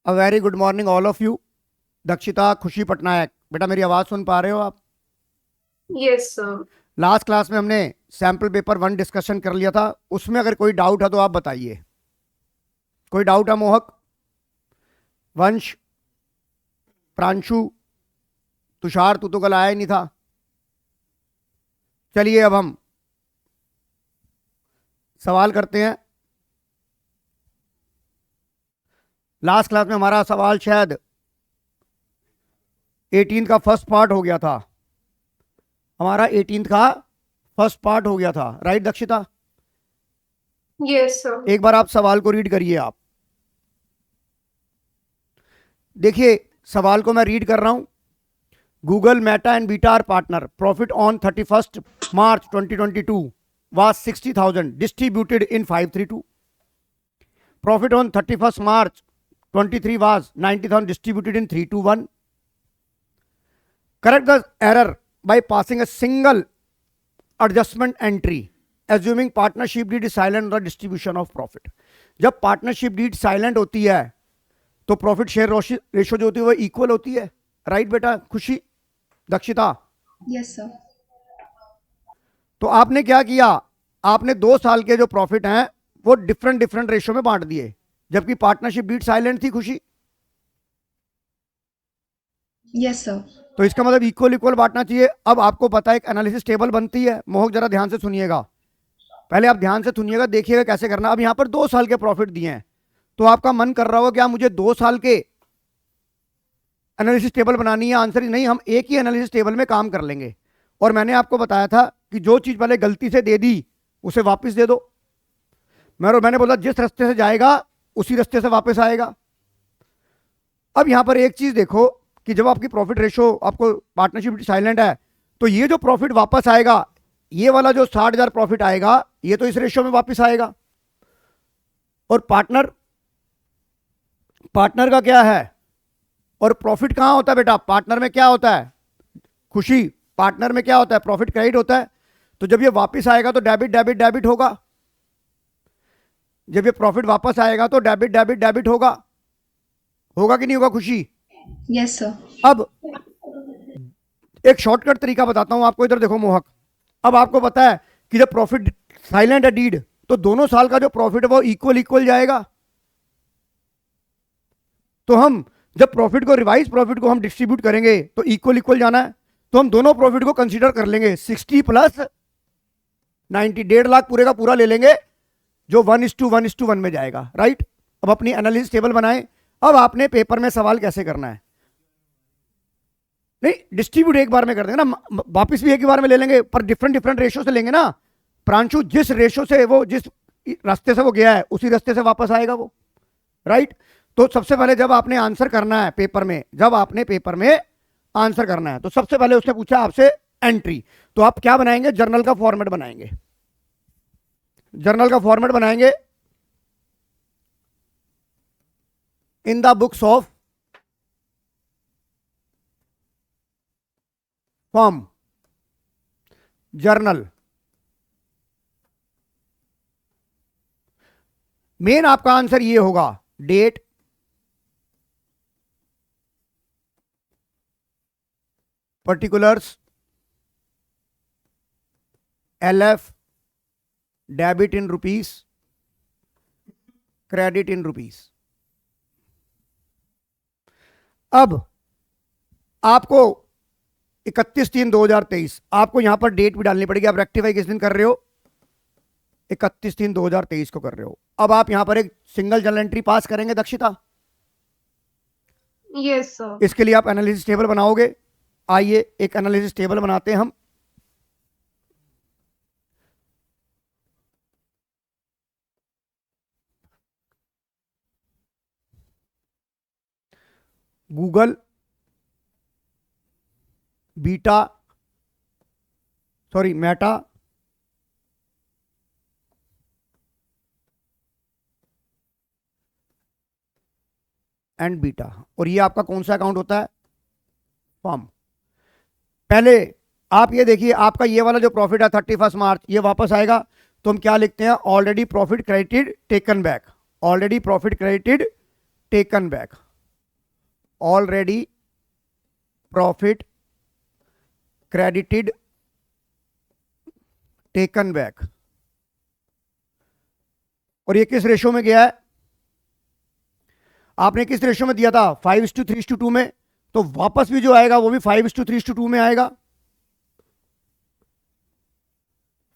A very good morning all of you. Dakshita, खुशी पटनायक, बेटा मेरी आवाज़ सुन पा रहे हो आप? Yes sir. लास्ट क्लास में हमने सैम्पल पेपर 1 डिस्कशन कर लिया था, उसमें अगर कोई डाउट है तो आप बताइए। कोई डाउट है मोहक, वंश, प्रांशु, तुषार? तू तो कल आया ही नहीं था। चलिए अब हम सवाल करते हैं। लास्ट क्लास में हमारा सवाल शायद 18 का फर्स्ट पार्ट हो गया था। हमारा 18 का फर्स्ट पार्ट हो गया था, राइट दक्षिता? Yes sir. एक बार आप सवाल को रीड करिए। आप देखिए, सवाल को मैं रीड कर रहा हूं। Google, Meta and Beta are partner. Profit on 31st March 2022 was 60,000 distributed in 532. Profit on 31st March 23 was 90,000 distributed in 321. Correct the error by passing a single adjustment entry assuming partnership deed is silent on the distribution of profit. जब partnership deed silent होती है तो profit share ratio जो होती है वो equal होती है, राइट बेटा खुशी, दक्षिता? Yes sir. तो आपने क्या किया, आपने 2 साल के जो प्रॉफिट हैं वो डिफरेंट डिफरेंट रेशो में बांट दिए, जबकि पार्टनरशिप डीड साइलेंट थी खुशी। Yes sir. तो इसका मतलब इक्वल इक्वल बांटना चाहिए। अब आपको पता है एक एनालिसिस टेबल बनती है। मोहक जरा ध्यान से सुनिएगा, पहले आप ध्यान से सुनिएगा, देखिएगा कैसे करना। अब यहां पर 2 साल के प्रॉफिट दिए हैं तो आपका मन कर रहा होगा क्या मुझे 2 साल के एनालिसिस टेबल बनानी है? आंसर नहीं, हम एक ही एनालिसिस टेबल में काम कर लेंगे। और मैंने आपको बताया था कि जो चीज पहले गलती से दे दी उसे वापस दे दो। मैंने बोला जिस रास्ते से जाएगा उसी रास्ते से वापस आएगा। अब यहां पर एक चीज देखो कि जब आपकी प्रॉफिट रेशो, आपको पार्टनरशिप साइलेंट है, तो ये जो प्रॉफिट वापस आएगा, ये वाला जो 60,000 प्रॉफिट आएगा, ये तो इस रेशो में वापस आएगा। और पार्टनर का क्या है, और प्रॉफिट कहां होता है बेटा? पार्टनर में क्या होता है खुशी? पार्टनर में क्या होता है? प्रॉफिट क्रेडिट होता है। तो जब ये वापस आएगा तो डेबिट डेबिट डेबिट होगा। जब ये प्रॉफिट वापस आएगा तो डेबिट डेबिट डेबिट होगा। होगा कि नहीं होगा खुशी? Yes sir. अब एक शॉर्टकट तरीका बताता हूं आपको, इधर देखो मोहक। अब आपको पता है कि जब प्रॉफिट साइलेंट है डीड, तो दोनों साल का जो प्रॉफिट है वो इक्वल इक्वल जाएगा। तो हम जब प्रॉफिट को, रिवाइज प्रॉफिट को हम डिस्ट्रीब्यूट करेंगे तो इक्वल इक्वल जाना है। तो हम दोनों प्रॉफिट को कंसीडर कर लेंगे, 60 प्लस 90, 1.5 लाख पूरे का पूरा ले लेंगे, जो 1:1:1 में जाएगा, राइट? अब अपनी एनालिसिस टेबल बनाएं। अब आपने पेपर में सवाल कैसे करना है, नहीं डिस्ट्रीब्यूट एक बार में कर देंगे ना, वापिस भी एक ही बार में ले लेंगे, पर डिफरेंट डिफरेंट रेशो से लेंगे ना। प्रांशु, जिस रेशो से वो, जिस रास्ते से वो गया है उसी रास्ते से वापस आएगा वो, राइट? तो सबसे पहले जब आपने आंसर करना है पेपर में, जब आपने पेपर में आंसर करना है तो सबसे पहले उसने पूछा आपसे एंट्री, तो आप क्या बनाएंगे? जर्नल का फॉर्मेट बनाएंगे। जर्नल का फॉर्मेट बनाएंगे in the books of firm journal. Main आपका आंसर ये होगा, date, particulars, LF, debit in rupees, credit in rupees. अब आपको 31/3/2023, आपको यहां पर डेट भी डालनी पड़ेगी। आप रेक्टिफाई किस दिन कर रहे हो? 31/3/2023 को कर रहे हो। अब आप यहां पर एक सिंगल जर्नल एंट्री पास करेंगे दक्षिता? Yes sir. इसके लिए आप एनालिसिस टेबल बनाओगे। आइए एक एनालिसिस टेबल बनाते हैं हम। Google, beta, sorry Meta, and beta, और ये आपका कौन सा अकाउंट होता है? फॉर्म। पहले आप ये देखिए, आपका ये वाला जो प्रॉफिट है 31 मार्च, ये वापस आएगा तो हम क्या लिखते हैं? Already profit credited taken back, already profit credited taken back, already profit credited taken back. और ये किस रेशो में गया है? आपने किस रेशो में दिया था? 5:3:2 में। तो वापस भी जो आएगा वो भी 5:3:2 में आएगा।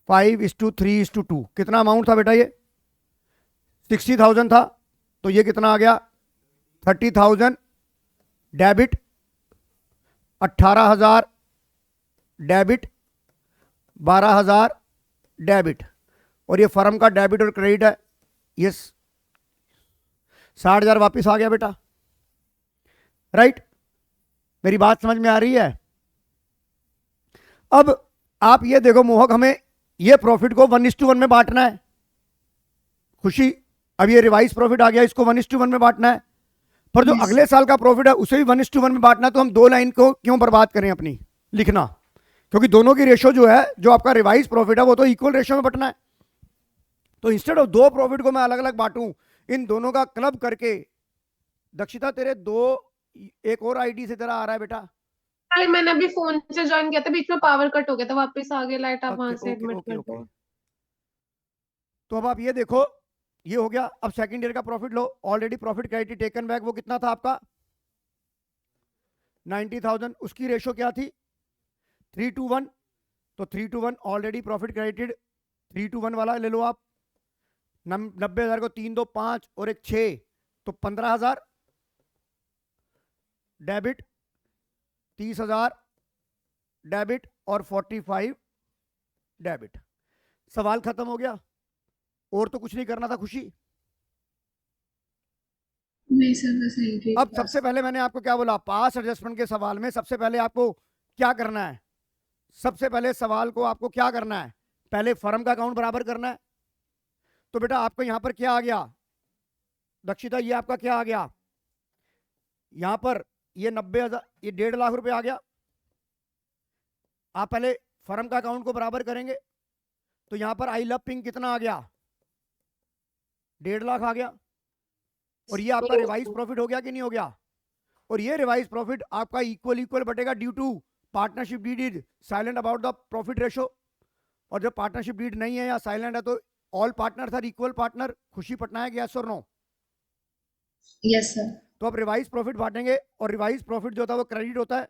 5:3:2। कितना अमाउंट था बेटा? ये 60,000 था, तो ये कितना आ गया? 30,000 डेबिट, 18,000 डेबिट, 12,000 डेबिट। और ये फर्म का डेबिट और क्रेडिट है। ये 60,000 वापस आ गया बेटा। राइट? मेरी बात समझ में आ रही है? अब आप ये देखो मोहक, हमें ये प्रॉफिट को 1:1 में बांटना है। खुशी, अब ये रिवाइज प्रॉफिट आ गया, इसको 1:1 में बांटना है। पर जो Yes. अगले साल का प्रॉफिट है उसे भी 1:1 में बांटना है। तो हम 2 लाइन को क्यों बर्बाद करें अपनी लिखना? क्योंकि दोनों की रेशो जो है, जो आपका रिवाइज प्रॉफिट है, वो तो इक्वल रेशो में बंटना है। तो इंस्टेड ऑफ 2 प्रॉफिट को मैं अलग अलग बांटूं, इन दोनों का क्लब करके। दक्षिता तेरे 2 एक और आईडी से तेरा आ रहा है बेटा। अरे मैंने अभी फोन से ज्वाइन किया था, बीच में पावर कट हो गया था, वापस आ गया लाइट, आप वहां ओके से ओके एडमिट ओके कर ओके। दो। तो अब आप ये देखो, ये हो गया। अब सेकंड ईयर का प्रॉफिट लो। Already profit credit taken back, वो कितना था आपका? 90,000। उसकी रेशो क्या थी? 3:1। तो 3:1 ऑलरेडी प्रॉफिट क्रेडिटेड 3:1 वाला ले लो आप। 90,000 को 3 2 5 और एक 6, तो 15,000 डेबिट, 30,000 डेबिट और 45 डेबिट। सवाल खत्म हो गया। और तो कुछ नहीं करना था खुशी। नहीं सर, बस यही अब सबसे पहले मैंने आपको क्या बोला? पास एडजस्टमेंट के सवाल में सबसे पहले आपको क्या करना है? सबसे पहले सवाल को आपको क्या करना है? पहले फर्म का अकाउंट बराबर करना है। तो बेटा आपको यहां पर क्या आ गया दक्षिता? ये आपका क्या आ गया? यहां पर ये 90,000, ये 1.5 लाख रुपए आ गया। आप पहले फर्म का अकाउंट को बराबर करेंगे। तो यहां पर आई लव पिंक कितना आ गया? 1.5 लाख आ गया। और ये आपका रिवाइज प्रॉफिट हो गया कि नहीं हो गया? और ये रिवाइज प्रॉफिट आपका इक्वल इक्वल बटेगा due to partnership deed is silent about the profit ratio. और जब पार्टनरशिप डीड नहीं है या साइलेंट है तो all partner are equal partner. Khushi Patnaik, yes और नो? Yes sir. तो अब रिवाइज प्रॉफिट बांटेंगे, और रिवाइज प्रॉफिट जो होता है वो क्रेडिट होता है।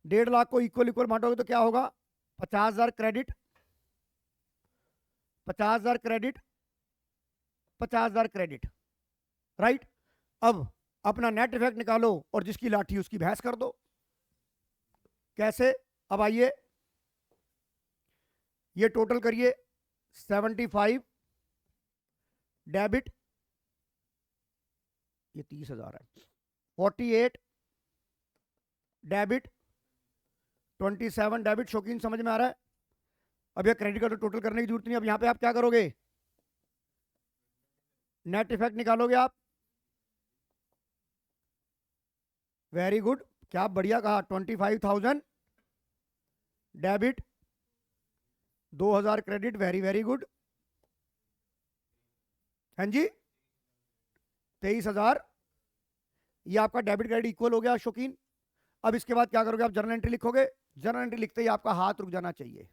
1.5 लाख को इक्वल इक्वल बांटोगे तो क्या होगा? 50,000 क्रेडिट, 50,000 क्रेडिट, 50,000 क्रेडिट। राइट? अब अपना नेट इफेक्ट निकालो और जिसकी लाठी उसकी भैंस कर दो। कैसे? अब आइए, ये टोटल करिए। 75 डेबिट, ये 30,000 है। 48 डेबिट, 27 डेबिट। शौकीन समझ में आ रहा है? अब ये क्रेडिट का तो टोटल करने की जरूरत नहीं। अब यहां पे आप क्या करोगे? नेट इफेक्ट निकालोगे आप। वेरी गुड, क्या बढ़िया कहा। 25,000 debit, 2,000 credit. Very very good. हाँ जी, 23,000। ये आपका डेबिट क्रेडिट इक्वल हो गया शौकीन। अब इसके बाद क्या करोगे? आप जर्नल एंट्री लिखोगे। जर्नल एंट्री लिखते ही आपका हाथ रुक जाना चाहिए।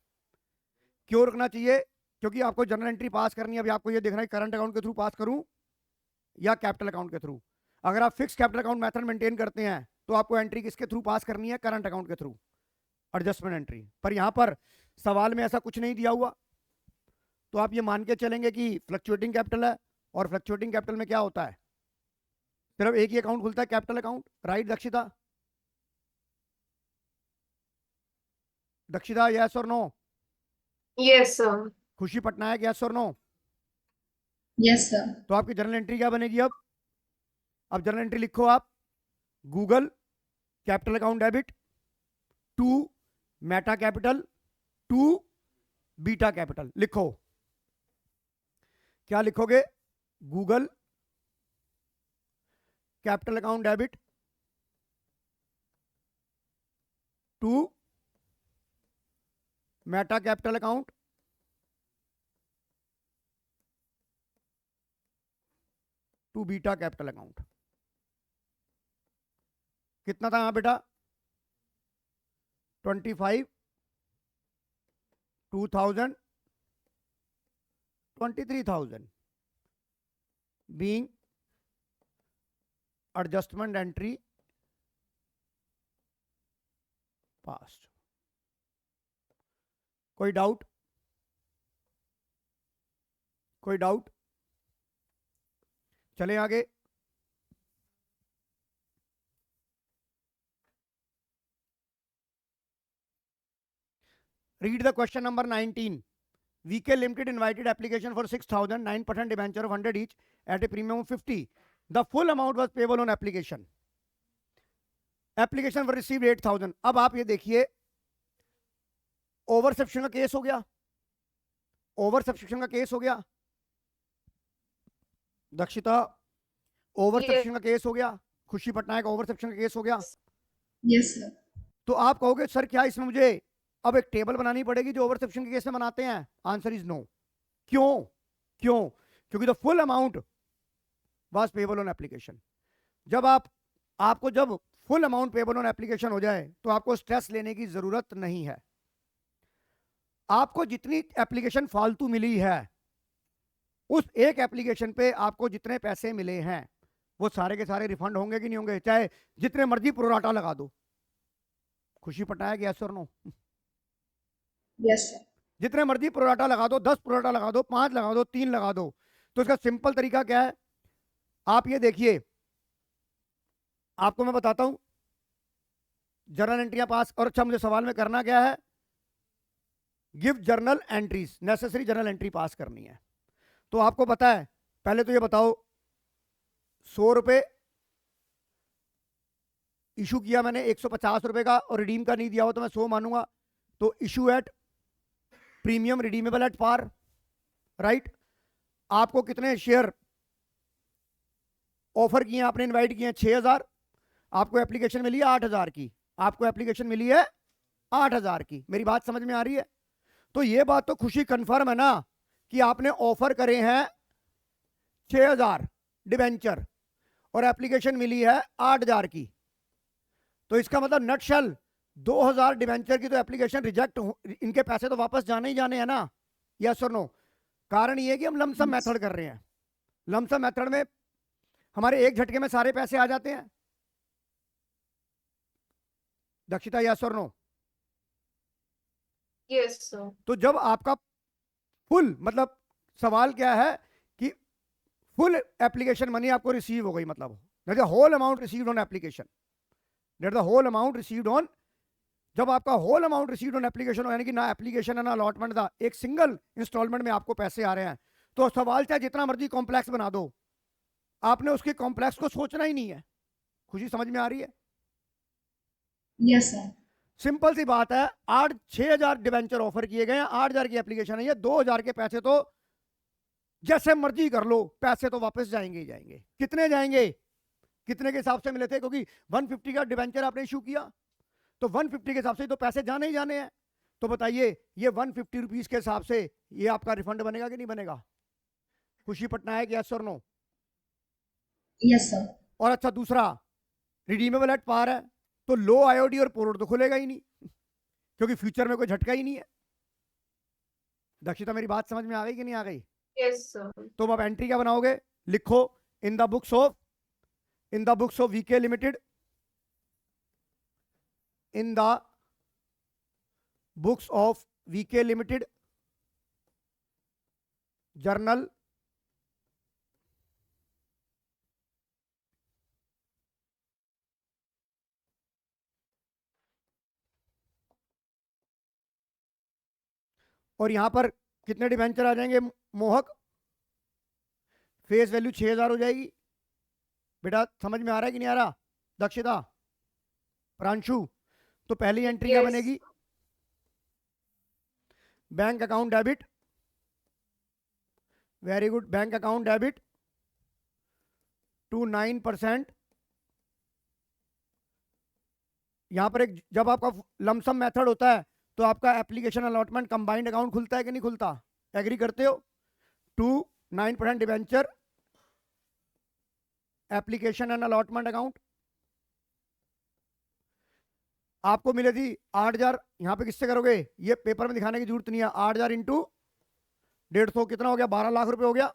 क्यों रुकना चाहिए? क्योंकि आपको जर्नल एंट्री पास करनी है। अभी आपको ये देखना है करंट अकाउंट के थ्रू पास करूं या कैपिटल अकाउंट के थ्रू। अगर आप fix capital account method maintain करते हैं तो आपको एंट्री किसके थ्रू पास करनी है? करंट अकाउंट के थ्रू, एडजस्टमेंट एंट्री। पर यहां पर सवाल में ऐसा कुछ नहीं दिया हुआ, तो आप ये मान के चलेंगे कि फ्लक्चुएटिंग कैपिटल है। और फ्लक्चुएटिंग कैपिटल में क्या होता है? सिर्फ एक ही अकाउंट खुलता है, capital account. Right Dakshita? Dakshita, yes और नो? Yes sir. खुशी पटनायक, यस और नो? Yes sir. तो आपकी जर्नल एंट्री क्या बनेगी? अब जर्नल एंट्री लिखो आप। Google capital account debit to Meta capital to Beta capital. लिखो, क्या लिखोगे? Google capital account debit to Meta capital account to Beta capital account. कितना था यहां बेटा? 25, 2000, 23,000 being adjustment entry passed. कोई डाउट? कोई डाउट? चले आगे। Read the question number 19. VK Limited invited application for 6,000, 9% debenture of 100 each at a premium of 50. The full amount was payable on application. Application were received 8,000. अब आप ये देखिए, over subscription का case हो गया, ओवर सब्सक्रिप्शन का case हो गया दक्षिता, ओवर सब्सक्रिप्शन का केस हो गया, खुशी पटनायक, ओवर सब्सक्रिप्शन का केस हो गया। Yes, sir. तो आप कहोगे सर क्या इसमें मुझे अब एक टेबल बनानी पड़ेगी जो ओवर सब्सक्रिप्शन के केस में बनाते हैं? Answer is no. क्यों? क्यों? क्योंकि the full amount was payable on application. जब आपको जब full amount payable on application हो जाए तो आपको स्ट्रेस लेने की जरूरत नहीं है। आपको जितनी एप्लीकेशन फालतू मिली है, उस एक एप्लीकेशन पे आपको जितने पैसे मिले हैं वो सारे के सारे रिफंड होंगे कि नहीं होंगे? चाहे जितने मर्जी प्रोराटा लगा दो। खुशी पटनायक यस और नो? Yes, sir. जितने मर्जी प्रोराटा लगा दो, 10 प्रोराटा लगा दो, 5 लगा दो, 3 लगा दो। तो इसका सिंपल तरीका क्या है? आप ये देखिए, आपको मैं बताता हूं जर्नल एंट्रियां पास। और अच्छा, मुझे सवाल में करना क्या है? Give journal entries, necessary journal entry पास करनी है। तो आपको पता है, पहले तो ये बताओ, 100 रुपए इशू किया मैंने, 150 रुपए का, और रिडीम का नहीं दिया हो तो मैं 100 मानूंगा। तो issue at premium, redeemable at par, right. आपको कितने शेयर ऑफर किए, आपने इनवाइट किए हैं? 6,000। आपको एप्लीकेशन मिली है 8,000 की, आपको एप्लीकेशन मिली है 8,000 की। मेरी बात समझ में आ रही है? तो ये बात तो खुशी कंफर्म है ना कि आपने ऑफर करे हैं 6,000 डिबेंचर और एप्लीकेशन मिली है 8,000 की। तो इसका मतलब नटशल 2,000 डिबेंचर की तो एप्लीकेशन रिजेक्ट, इनके पैसे तो वापस जाने ही जाने हैं ना? यस और नो? कारण ये है कि हम लमसम मेथड कर रहे हैं। लमसम मेथड में हमारे एक झटके में सारे पैसे आ जाते हैं। दक्षिता यस और नो? Yes sir. तो जब आपका फुल, मतलब सवाल क्या है कि फुल एप्लीकेशन मनी आपको रिसीव हो गई, मतलब that the whole amount received on application, that the whole amount received on, जब आपका whole amount received on application हो, यानी कि ना एप्लीकेशन है ना अलॉटमेंट था, एक सिंगल इंस्टॉलमेंट में आपको पैसे आ रहे हैं, तो सवाल चाहे जितना मर्जी कॉम्प्लेक्स बना दो, आपने उसके कॉम्प्लेक्स को सोचना ही नहीं है। खुशी समझ में आ रही है? Yes, sir. सिंपल सी बात है। 6,000 डिबेंचर ऑफर किए गए हैं, 8,000 की एप्लीकेशन है, ये 2,000 के पैसे तो जैसे मर्जी कर लो, पैसे तो वापस जाएंगे ही जाएंगे। कितने जाएंगे? कितने के हिसाब से मिले थे? क्योंकि 150 का डिबेंचर आपने इशू किया, तो 150 के हिसाब से तो पैसे जाने ही जाने हैं। तो बताइए, ये 150 रुपीज के हिसाब से ये आपका रिफंड बनेगा कि नहीं बनेगा? खुशी पटनायक यस और नो? Yes, sir. और अच्छा, दूसरा, रिडीमेबल एट पार है, तो लो आईओडी और पोर्ट तो खुलेगा ही नहीं, क्योंकि फ्यूचर में कोई झटका ही नहीं है। दक्षिता मेरी बात समझ में आ गई कि नहीं आ गई? Yes sir. तो अब एंट्री क्या बनाओगे? लिखो, in the books of VK limited, in the books of VK limited journal और यहां पर कितने डिबेंचर आ जाएंगे मोहक? फेस वैल्यू 6,000 हो जाएगी। बेटा समझ में आ रहा है कि नहीं आ रहा? दक्षिता, प्रांशु, तो पहली एंट्री क्या Yes. बनेगी? Bank account debit, very good, bank account debit to 9%। यहां पर एक, जब आपका लमसम मेथड होता है तो आपका एप्लीकेशन अलॉटमेंट कंबाइंड अकाउंट खुलता है कि नहीं खुलता? एग्री करते हो? To 9% debenture, application and allotment account. आपको मिले थी 8,000, यहां पे किससे करोगे, ये पेपर में दिखाने की जरूरत नहीं है, 8,000 इंटू 150 कितना हो गया, 12 लाख रुपए हो गया।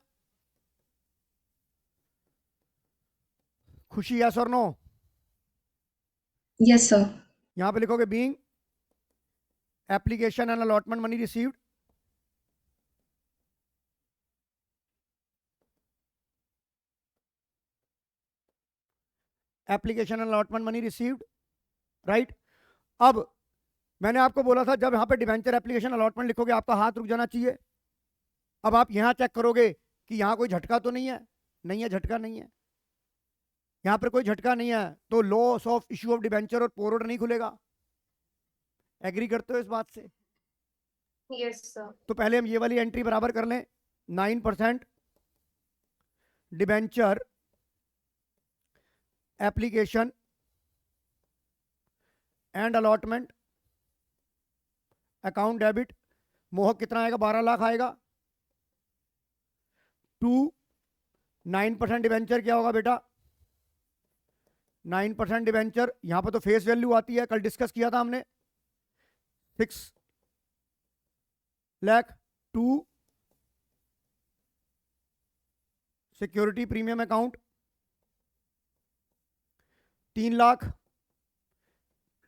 खुशी, यस और नो? Yes, sir. यहां पे लिखोगे being application and allotment money received, application and allotment money received, right. अब मैंने आपको बोला था जब यहां पे डिवेंचर एप्लीकेशन अलॉटमेंट लिखोगे आपका हाथ रुक जाना चाहिए। अब आप यहां चेक करोगे कि यहां कोई झटका तो नहीं है, नहीं है, झटका नहीं है, यहां पर कोई झटका नहीं है, तो loss of issue of debenture और पोर्ट नहीं खुलेगा। एग्री करते हो इस बात से? Yes sir. तो पहले हम ये वाली एंट्री बराबर कर लें, 9% debenture application and allotment account debit, मोहक कितना आएगा, 12 लाख आएगा। 9% डिवेंचर क्या होगा बेटा, 9% डिवेंचर, यहां पर तो फेस वैल्यू आती है, कल डिस्कस किया था हमने, 6 lakh. 2 security premium account 3 lakh,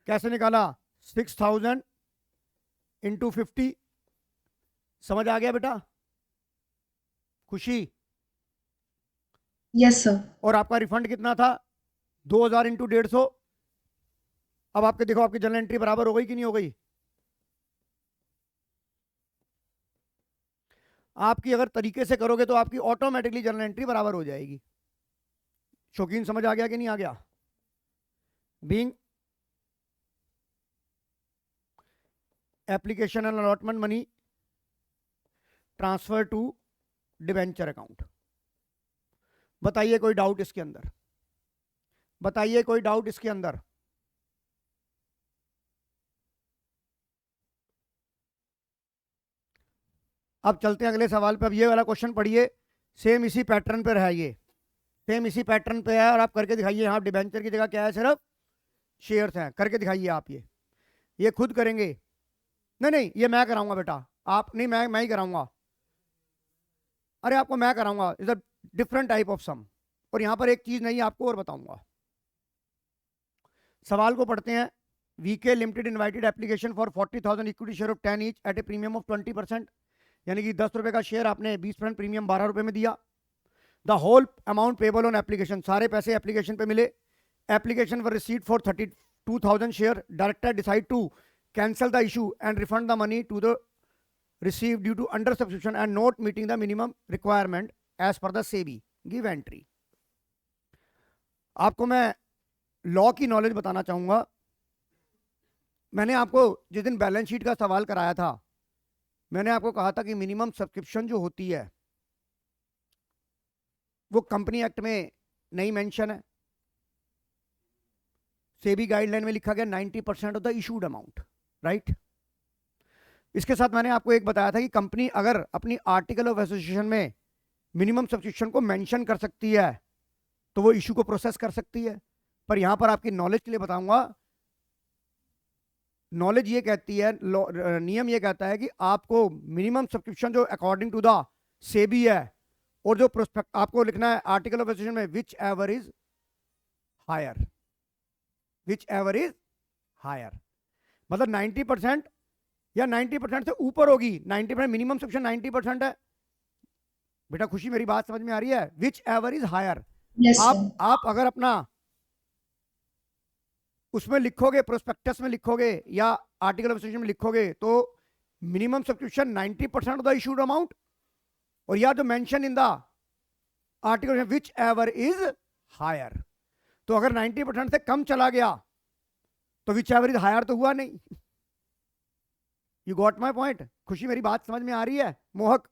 कैसे निकाला, 6,000 इंटू 50, समझ आ गया बेटा? खुशी? Yes, sir. और आपका रिफंड कितना था, 2,000 इंटू 150। अब आपके देखो आपकी जनरल एंट्री बराबर हो गई कि नहीं हो गई? आपकी अगर तरीके से करोगे तो आपकी ऑटोमेटिकली जनरल एंट्री बराबर हो जाएगी। शौकीन समझ आ गया कि नहीं आ गया? Being application and allotment money transfer to debenture account. बताइए कोई डाउट इसके अंदर, बताइए कोई डाउट इसके अंदर? अब चलते हैं अगले सवाल पे। अब ये वाला क्वेश्चन पढ़िए, सेम इसी पैटर्न पे है, ये सेम इसी पैटर्न पे है, और आप करके दिखाइए। यहाँ डिबेंचर की जगह क्या है, सिर्फ शेयर्स हैं, करके दिखाइए आप। ये खुद करेंगे, नहीं नहीं ये मैं कराऊंगा बेटा, आप नहीं, मैं ही कराऊंगा। अरे आपको मैं कराऊंगा, is a different type of sum. और यहाँ पर एक चीज नहीं आपको और बताऊंगा। सवाल को पढ़ते हैं। VK limited invited application for 40,000 equity share of 10 each at a premium of 20%, यानी कि 10 रुपए का शेयर आपने 20% प्रीमियम 12 रुपए में दिया। The whole amount payable on application, सारे पैसे एप्लीकेशन पे मिले। Application for receipt for 32,000 share, director decide to cancel the issue and refund the money to the received due to under subscription and not meeting the minimum requirement as per the SEBI, give entry। आपको मैं law की knowledge बताना चाहूंगा। मैंने आपको जिस दिन balance sheet का सवाल कराया था, मैंने आपको कहा था कि मिनिमम सब्सक्रिप्शन जो होती है वो कंपनी एक्ट में नहीं मेंशन है, सेबी गाइडलाइन में लिखा गया 90% of the issued amount, right. इसके साथ मैंने आपको एक बताया था कि कंपनी अगर अपनी आर्टिकल ऑफ एसोसिएशन में मिनिमम सब्सक्रिप्शन को मेंशन कर सकती है तो वो इशू को प्रोसेस कर सकती है। पर यहां पर आपकी नॉलेज के लिए बताऊंगा, नॉलेज ये कहती है, नियम ये कहता है कि आपको मिनिमम सब्सक्रिप्शन जो अकॉर्डिंग टू द सेबी है, और जो प्रोस्पेक्ट आपको लिखना है आर्टिकल ऑफ एसोसिएशन में, whichever is higher, whichever is higher, मतलब 90% या 90% से ऊपर होगी। 90% मिनिमम सब्सक्रिप्शन 90% है बेटा। खुशी मेरी बात समझ में आ रही है? Whichever is higher. Yes, sir. आप अगर अपना उसमें लिखोगे, प्रोस्पेक्टस में लिखोगे या आर्टिकल ऑफ एसोसिएशन में लिखोगे, तो minimum subscription 90% of the issued amount, और या जो mention in the article whichever is higher. तो अगर 90% से कम चला गया तो विच एवर इज हायर तो हुआ नहीं। You got my point? खुशी मेरी बात समझ में आ रही है? मोहक?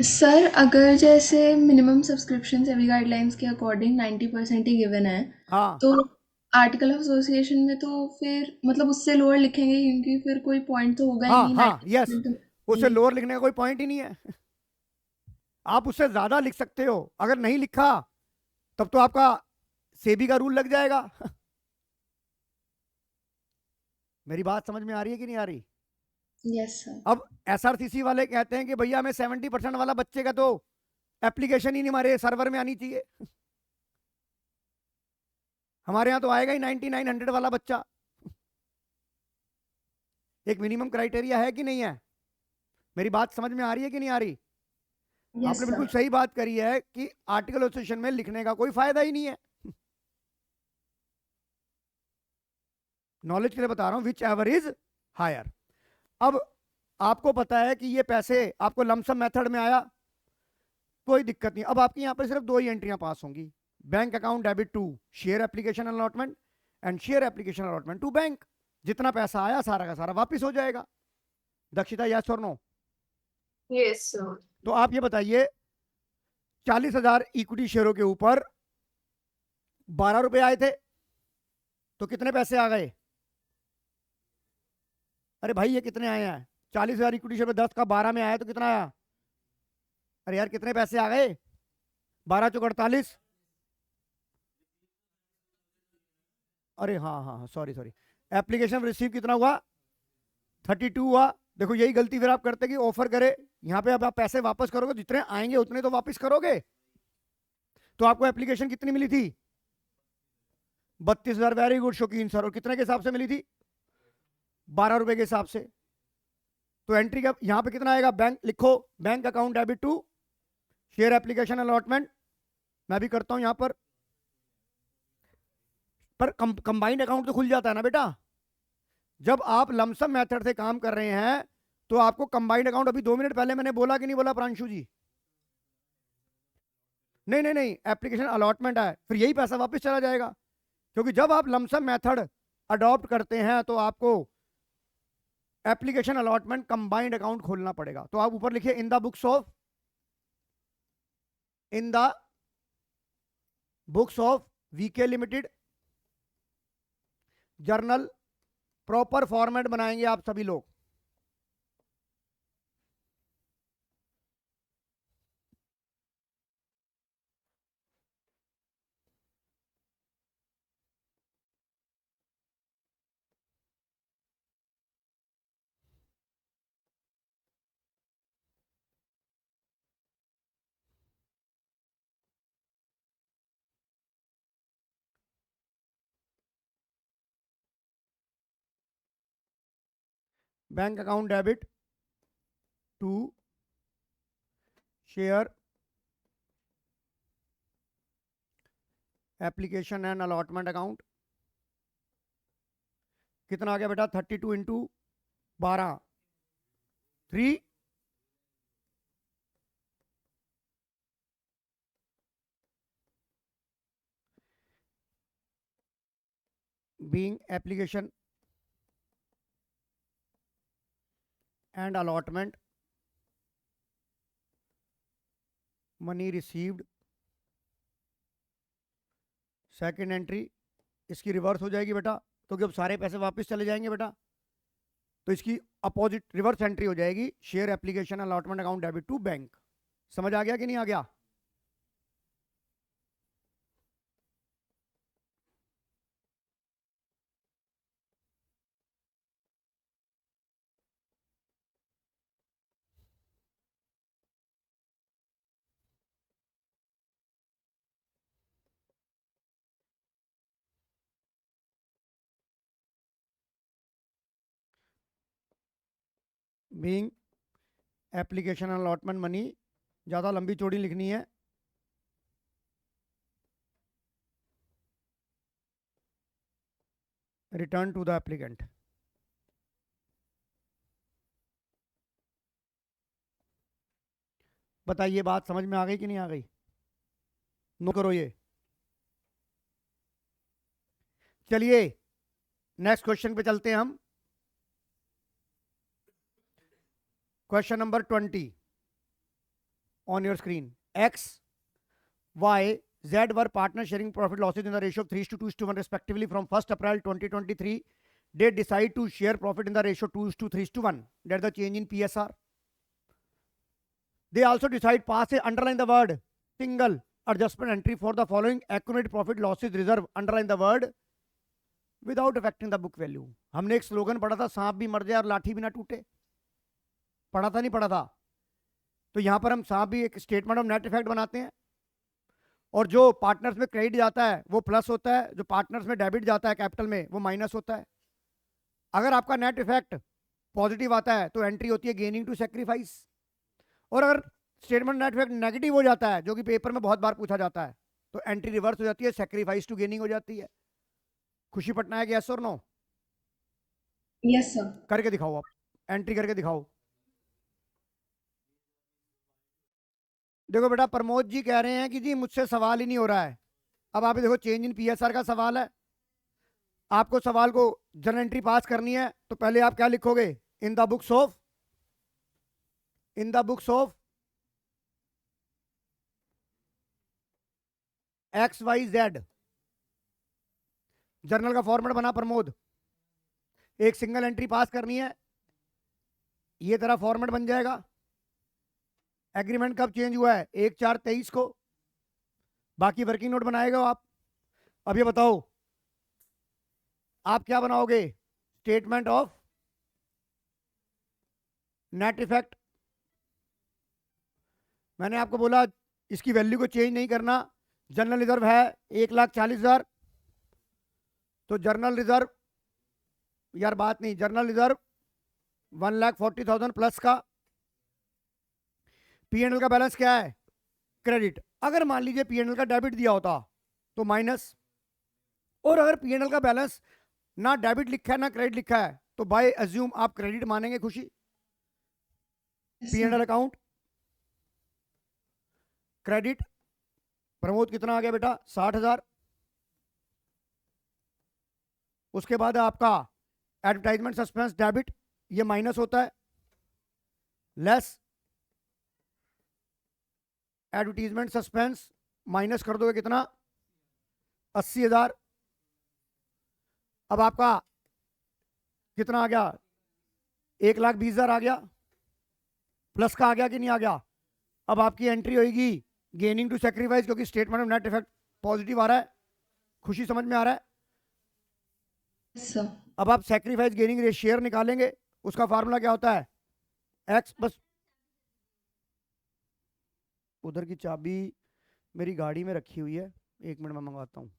सर अगर जैसे मिनिमम सब्सक्रिप्शन सेबी गाइडलाइंस के अकॉर्डिंग 90% ही गिवन है, हाँ तो आर्टिकल ऑफ एसोसिएशन में तो फिर मतलब उससे लोअर लिखेंगे, क्योंकि फिर कोई पॉइंट तो होगा ही हाँ नहीं। हाँ यस, 90% उसे लोअर लिखने का कोई पॉइंट ही नहीं है। आप उससे ज्यादा लिख सकते हो, अगर नहीं लिखा तब तो आपका सेबी का रूल लग जाएगा। मेरी बात समझ में आ रही है कि नहीं आ रही? Yes sir. अब एसआरसीसी वाले कहते हैं कि भैया हमें 70% वाला बच्चे का तो एप्लीकेशन ही नहीं हमारे सर्वर में आनी चाहिए। हमारे यहां तो आएगा ही 9900 वाला बच्चा। एक मिनिमम क्राइटेरिया है कि नहीं है? मेरी बात समझ में आ रही है कि नहीं आ रही? यस आपने बिल्कुल सर। सही बात करी है कि आर्टिकल एसोसिएशन में लिखने का कोई फायदा ही नहीं है। नॉलेज के लिए बता रहा हूं, विच एवर इज हायर। अब आपको पता है कि ये पैसे आपको लमसम मेथड में आया, कोई दिक्कत नहीं। अब आपकी यहां पर सिर्फ दो ही एंट्रियां पास होंगी, bank account debit to share application allotment and share application allotment to bank. जितना पैसा आया सारा का सारा वापिस हो जाएगा। दक्षिता, यस और नो? Yes sir. तो आप ये बताइए, 40,000 इक्विटी शेयरों के ऊपर 12 रुपए आए थे, तो कितने पैसे आ गए? अरे भाई ये कितने आए हैं? 40,000 इक्विटी शेयर में 10 का 12 में आया तो कितना आया? अरे यार कितने पैसे आ गए? 12 चौक 48। अरे हाँ हाँ, सॉरी सॉरी, एप्लीकेशन रिसीव कितना हुआ? 32 हुआ। देखो यही गलती फिर आप करते कि ऑफर करे, यहां पे अब आप पैसे वापस करोगे, जितने आएंगे उतने तो वापस करोगे। तो आपको एप्लीकेशन कितनी मिली थी? 32,000। वेरी गुड शौकीन सर। और कितने के हिसाब से मिली थी? 12 रुपए के हिसाब से। तो एंट्री का यहां पे कितना आएगा? बैंक लिखो, bank account debit to share application allotment. मैं भी करता हूं यहां पर कंबाइंड अकाउंट तो खुल जाता है ना बेटा। जब आप लमसम मेथड से काम कर रहे हैं तो आपको कंबाइंड अकाउंट, अभी 2 मिनट पहले मैंने बोला कि नहीं बोला प्रांशु जी? नहीं नहीं नहीं, एप्लीकेशन अलॉटमेंट है, फिर यही पैसा वापस चला जाएगा। क्योंकि जब आप लमसम मेथड अडॉप्ट करते हैं तो आपको एप्लीकेशन अलॉटमेंट कंबाइंड अकाउंट खोलना पड़ेगा। तो आप ऊपर लिखिए, in the books of VK limited journal. Proper format बनाएंगे आप सभी लोग। Bank account debit to share application and allotment account. कितना आ गया बेटा? 32 into 12, 3। Being application and allotment money received. Second entry इसकी रिवर्स हो जाएगी बेटा, क्योंकि अब सारे पैसे वापस चले जाएंगे बेटा। तो इसकी अपोजिट रिवर्स एंट्री हो जाएगी, share application allotment account debit to bank. समझ आ गया कि नहीं आ गया? बीइंग एप्लीकेशन अलॉटमेंट मनी, ज़्यादा लंबी चौड़ी लिखनी है। Return to the applicant. बताइए बात समझ में आ गई कि नहीं आ गई? नो करो ये। चलिए नेक्स्ट क्वेश्चन पे चलते हैं हम। Question number 20 on your screen. X, Y, Z were partners sharing profit losses in the ratio of 3:2:1 respectively from 1st April 2023. They decide to share profit in the ratio 2:3:1. That's the change in PSR. They also decide, pass a, underline the word single adjustment entry for the following accumulated profit losses reserve. Underline the word without affecting the book value. हमने एक slogan पढ़ा था, सांप भी मर जाए और लाठी भी ना टूटे, पढ़ा था नहीं पढ़ा था? तो यहां पर हम सांप भी एक स्टेटमेंट ऑफ नेट इफेक्ट बनाते हैं, और जो पार्टनर्स में क्रेडिट जाता है वो प्लस होता है, जो पार्टनर्स में डेबिट जाता है कैपिटल में वो माइनस होता है। अगर आपका नेट इफेक्ट पॉजिटिव आता है तो एंट्री होती है गेनिंग टू सेक्रीफाइस, और अगर स्टेटमेंट नेट इफेक्ट नेगेटिव हो जाता है, जो कि पेपर में बहुत बार पूछा जाता है, तो एंट्री रिवर्स हो जाती है, सेक्रीफाइस टू गेनिंग हो जाती है। खुशी पटनायक, यस और नो? Yes sir. करके दिखाओ, आप एंट्री करके दिखाओ। देखो बेटा, प्रमोद जी कह रहे हैं कि जी मुझसे सवाल ही नहीं हो रहा है। अब आप देखो, चेंज इन पीएसआर का सवाल है, आपको सवाल को जर्नल एंट्री पास करनी है, तो पहले आप क्या लिखोगे? In the books of, in the books of X Y Z. Journal का फॉर्मेट बना प्रमोद, एक सिंगल एंट्री पास करनी है, ये तेरा फॉर्मेट बन जाएगा। एग्रीमेंट कब चेंज हुआ है? 1/4/23 को। बाकी वर्किंग नोट बनाएगा आप। अब ये बताओ, आप क्या बनाओगे? Statement of net effect. मैंने आपको बोला इसकी वैल्यू को चेंज नहीं करना। जनरल रिजर्व है 1,40,000, तो जनरल रिजर्व, यार बात नहीं, जनरल रिजर्व 1,40,000 प्लस का। पीएनएल का बैलेंस क्या है? क्रेडिट। अगर मान लीजिए पीएनएल का डेबिट दिया होता तो माइनस, और अगर पीएनएल का बैलेंस ना डेबिट लिखा है ना क्रेडिट लिखा है, तो बाय अज्यूम आप क्रेडिट मानेंगे। खुशी, पीएनएल अकाउंट क्रेडिट। प्रमोद कितना आ गया बेटा? 60,000। उसके बाद आपका एडवर्टाइजमेंट सस्पेंस डेबिट, ये माइनस होता है, लेस एडवर्टीजमेंट सस्पेंस, माइनस कर दोगे कितना? 80,000। अब आपका कितना आ गया? 1,20,000 आ गया, प्लस का आ गया कि नहीं आ गया? अब आपकी एंट्री होगी गेनिंग टू सेक्रीफाइस, क्योंकि statement of net effect positive आ रहा है। खुशी समझ में आ रहा है? सर। अब आप सेक्रीफाइस गेनिंग शेयर निकालेंगे, उसका फार्मूला क्या होता है? एक्स। बस उधर की चाबी मेरी गाड़ी में रखी हुई है, 1 मिनट में मंगवाता हूँ।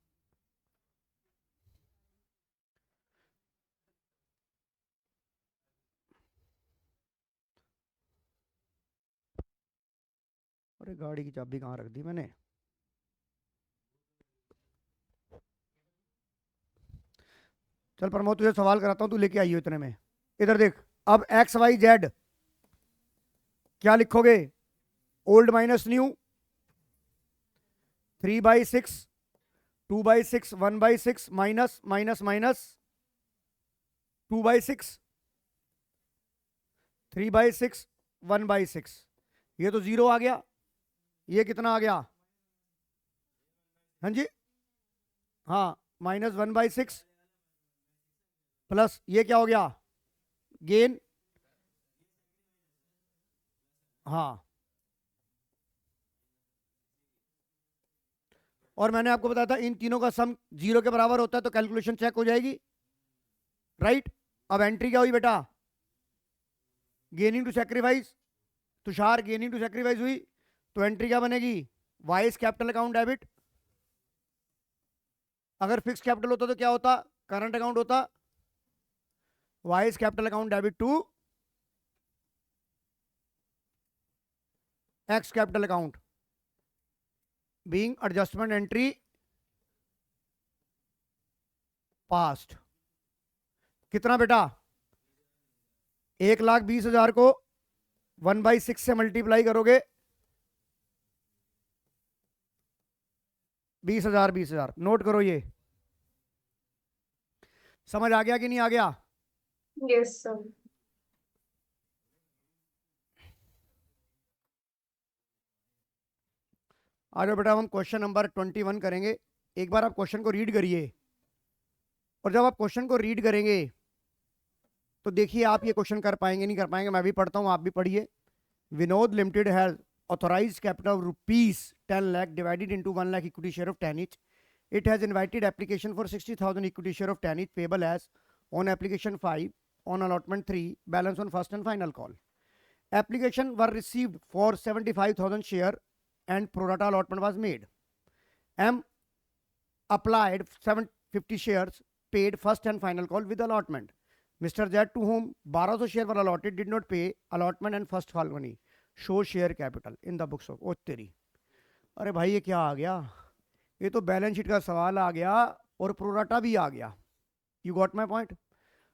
अरे गाड़ी की चाबी कहाँ रख दी मैंने? चल प्रमोद, तुझे सवाल कराता हूँ, तू लेके आई हो इतने में। इधर देख, अब एक्स वाई जेड क्या लिखोगे? Old minus new, 3/6, 2/6, 1/6, minus minus minus 2/6, 3/6, 1/6। ये तो जीरो आ गया। ये कितना आ गया? हाँ जी, हाँ, -1/6 प्लस ये क्या हो गया? गेन। हाँ, और मैंने आपको बताया था इन तीनों का सम 0 के बराबर होता है, तो कैलकुलेशन चेक हो जाएगी, राइट? अब एंट्री क्या हुई बेटा? Gaining to sacrifice. Tushar, gaining to sacrifice हुई, तो एंट्री क्या बनेगी? Vice capital account debit. अगर फिक्स कैपिटल होता तो क्या होता? करंट अकाउंट होता। Vice capital account debit to X capital account, being adjustment entry passed. कितना बेटा? 1,20,000 को 1/6 से मल्टीप्लाई करोगे, 20,000 20,000। नोट करो, ये समझ आ गया कि नहीं आ गया? Yes sir. आ जाओ बेटा, हम क्वेश्चन नंबर 21 करेंगे। एक बार आप क्वेश्चन को रीड करिए, और जब आप क्वेश्चन को रीड करेंगे तो देखिए आप ये क्वेश्चन कर पाएंगे नहीं कर पाएंगे। मैं भी पढ़ता हूँ, आप भी पढ़िए। Vinod limited has authorized capital of rupees 10 lakh divided into 1 lakh equity share of 10 each It has invited application for 60,000 equity share of 10 each payable as on application 5, on allotment 3, balance on first and final call. Application were received for 75,000 share and pro rata allotment was made. M applied 750 shares, paid first and final call with allotment. Mr. Z, to whom 1200 share were allotted, did not pay allotment and first call money. Show share capital in the books of. ओ तेरी, अरे भाई ये क्या आ गया? ये तो balance sheet का सवाल आ गया और प्रोराटा भी आ गया. You got my point?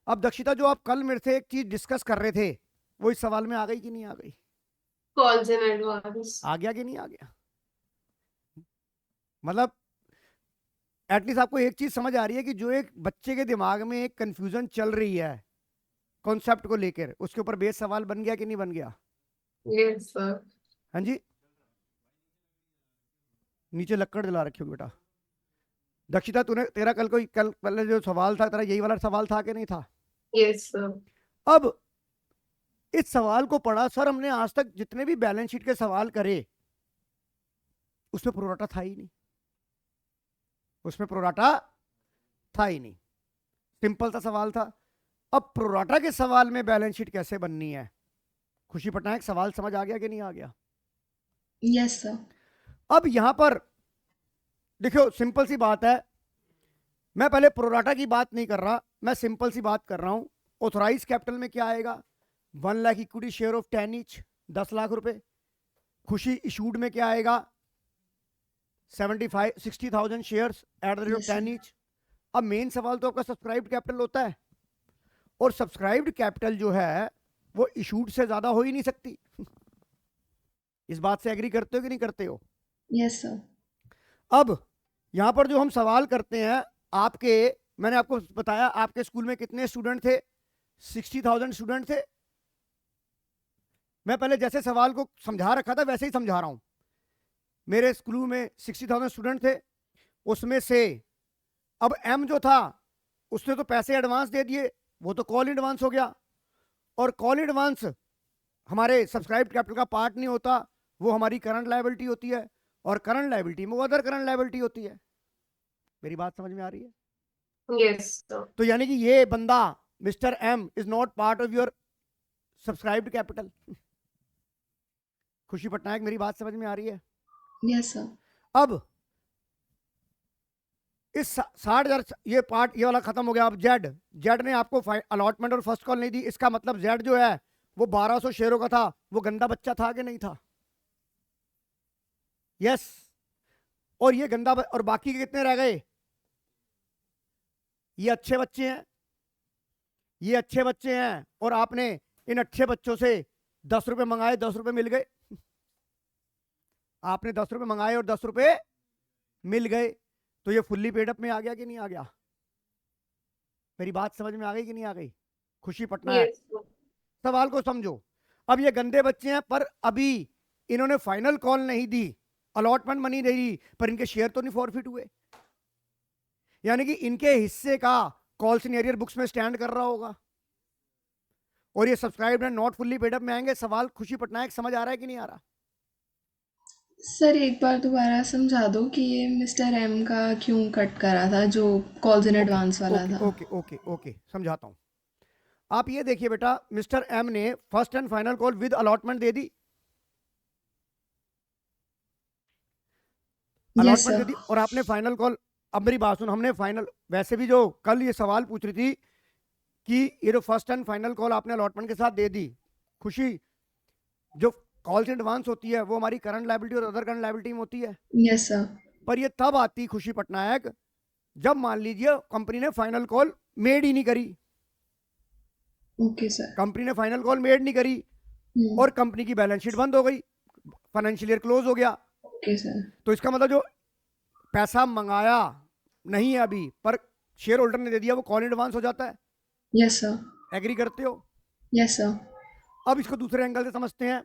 अब दक्षिता, जो आप कल मेरे से एक चीज डिस्कस कर रहे थे, वो इस सवाल में आ गई कि नहीं आ गई? कॉल्स इन एडवांस आ गया कि नहीं आ गया? मतलब एटलीस्ट आपको एक चीज समझ आ रही है कि जो एक बच्चे के दिमाग में एक कंफ्यूजन चल रही है कॉन्सेप्ट को लेकर, उसके ऊपर बेस सवाल बन गया कि नहीं बन गया? Yes sir. हाँ जी, नीचे लक्कड़ जला रखी होगी बेटा. दक्षिता, तूने तेरा कल पहले जो सवाल था, तेरा यही वाला सवाल था कि नहीं था? Yes sir. अब इस सवाल को पढ़ा सर, हमने आज तक जितने भी बैलेंस शीट के सवाल करे उसमें प्रोराटा था ही नहीं. उसमें प्रोराटा था ही नहीं. सिंपल सा सवाल था. अब प्रोराटा के सवाल में बैलेंस शीट कैसे बननी है? खुशी पटनायक, सवाल समझ आ गया कि नहीं आ गया? Yes sir. अब यहां पर देखो, सिंपल सी बात है. मैं पहले प्रोराटा की बात नहीं कर रहा, मैं सिंपल सी बात कर रहा हूं. ऑथराइज कैपिटल में क्या आएगा? 1 lakh equity share of 10 each, 10 lakh रुपए. खुशी इशूड में क्या आएगा? 60,000 shares at the rate of 10 each. अब मेन सवाल तो आपका सब्सक्राइब्ड कैपिटल होता है, और सब्सक्राइब्ड कैपिटल जो है वो इशूड से ज्यादा हो ही नहीं सकती. इस बात से एग्री करते हो कि नहीं करते हो? Yes sir. अब यहां पर जो हम सवाल करते हैं, आपके, मैंने आपको बताया आपके स्कूल में कितने स्टूडेंट थे? 60,000 स्टूडेंट थे. मैं पहले जैसे सवाल को समझा रखा था वैसे ही समझा रहा हूं. मेरे स्कूल में 60,000 स्टूडेंट थे. उसमें से अब एम जो था उसने तो पैसे एडवांस दे दिए, वो तो कॉल एडवांस हो गया. और कॉल एडवांस हमारे सब्सक्राइब कैपिटल का पार्ट नहीं होता, वो हमारी करंट लायबिलिटी होती है. और करंट लायबिलिटी में वो अदर करंट लायबिलिटी होती है. मेरी बात समझ में आ रही है? Yes sir. तो यानी कि ये बंदा mister M is not part of your subscribed capital. Khushi Patnaik, मेरी बात समझ में आ रही है? Yes sir. अब इस 60,000 ये पार्ट, ये वाला खत्म हो गया. अब जेड ने आपको अलॉटमेंट और फर्स्ट कॉल नहीं दी. इसका मतलब जेड जो है वो 1200 शेयरों का था. वो गंदा बच्चा था कि नहीं था? यस. और ये गंदा और बाकी के कितने रह गए? ये अच्छे बच्चे हैं, ये अच्छे बच्चे हैं. और आपने इन अच्छे बच्चों से 10 रुपए मंगाए, 10 रुपए मिल गए. आपने 10 रुपए मंगाए और 10 रुपए मिल गए. तो ये फुल्ली पेड अप में आ गया कि नहीं आ गया? मेरी बात समझ में आ गई कि नहीं आ गई? खुशी पटनायक, यस सर। सवाल को समझो. अब ये गंदे बच्चे हैं, पर अभी इन्होंने फाइनल कॉल नहीं दी, अलॉटमेंट मनी नहीं दी, पर इनके शेयर तो नहीं फॉरफिट हुए. यानी कि इनके हिस्से का कॉल सिनेरियर बुक्स में स्टैंड कर रहा होगा. और ये subscribe and not fully paid up में आएंगे. सवाल खुशी पटनायक समझ आ रहा है कि नहीं आ रहा? सर एक बार दोबारा समझा दो कि ये मिस्टर एम का क्यों कट करा था, जो कॉल्स इन एडवांस वाला था। ओके ओके ओके, समझाता हूं. आप ये देखिए बेटा, मिस्टर एम ने first and final call with allotment दे दी. अलॉटमेंट दे दी और आपने फाइनल कॉल. अब मेरी बात सुन, हमने फाइनल, वैसे भी जो कल ये सवाल पूछ रही थी कि ये जो फर्स्ट एंड फाइनल कॉल आपने अलॉटमेंट के साथ दे दी. खुशी, जो कॉल्स एडवांस होती है वो हमारी करंट लायबिलिटी और अदर करंट लायबिलिटी में होती है. Yes sir. पर ये तब आती खुशी पटनायक जब मान लीजिए कंपनी ने फाइनल कॉल मेड ही नहीं करी. Okay sir. कंपनी ने फाइनल कॉल मेड नहीं करी और कंपनी की बैलेंस शीट बंद हो गई, फाइनेंशियल ईयर क्लोज हो गया. Okay sir. तो इसका मतलब जो पैसा मंगाया नहीं है अभी, पर शेयर होल्डर ने दे दिया, वो कॉल एडवांस हो जाता है. Yes sir. एग्री करते हो? Yes sir. अब इसको दूसरे एंगल से समझते हैं.